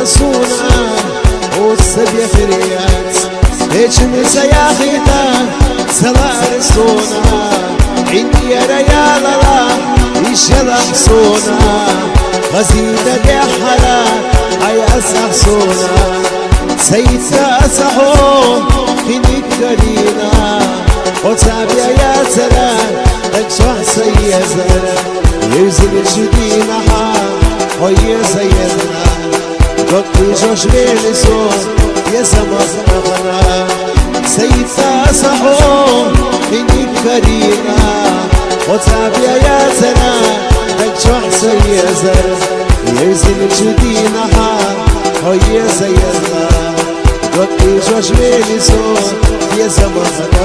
سونا والسبيع فريات اجمس يا خيتا سلام سونا عندي يا ريال الله يشلح سونا خزيدة ت1aьhьара عياسح سونا سيدة أسحو خنيك كرينا وتابع يا سلام تكشح سيزنا يوزن الشدينا ويا سيدنا قطي جوش بيلسون يا سمخنا سيدة أسحو خنيك كرينا وتابع يا سلام تكشح سيزنا يوزن الشدينا ويا سيدنا قطي جوش بيلسون يا سمخنا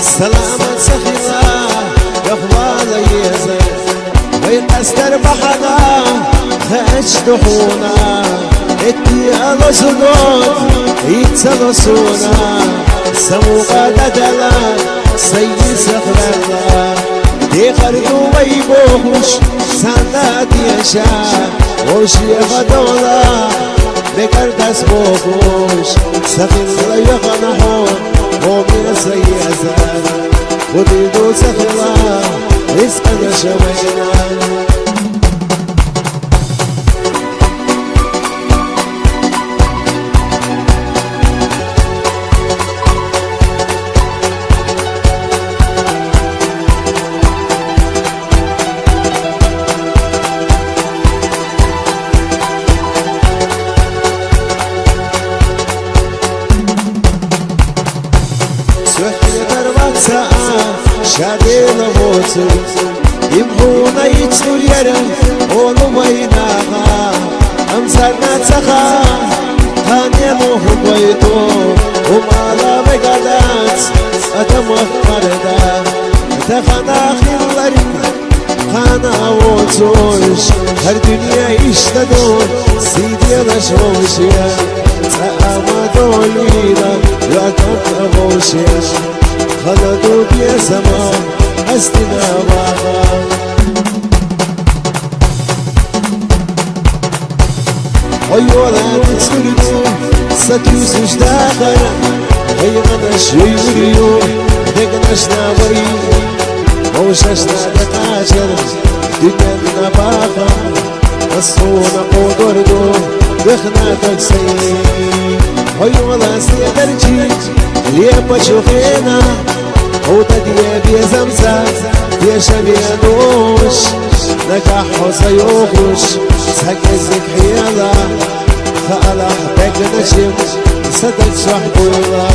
سلامة سخيلة يخوالة يزر ويقستر بحنا خاش دحونا اتي ألو سنوت يتسلو سونا سموقة ددلا سيد سخرنا دي خردو ويبوش سانات يشا وشي غدولا بكر دس بوش سخيلة يخنحون ومن سيئة وديدو سخلا اسقنا شوينا شادينا موتو يبغونا يتسلو اليرم ولويناها أمسرنا تخا هانيمو هبويتو ومالا بقادات أتمخ مردا تخنا خلالك خانا ووتوش هر دنيا يشتدون سيدي رشوشيا تأما دولينا لا تنغوشيا خلدوا يا زمان أستنا بابا ويولا تسردو ستوسش داخل غيرنا شيوريو دقناشنا بري موششنا دقاشر دقنا بابا الصونا قدردو دخنا تكسي ويولا سيدرجي ليه بشوفينا وتدي بيزمزة بيشبيه دوش نجاح وسيوخش سكزك حيالا خالح بك نشم صدق شحبولا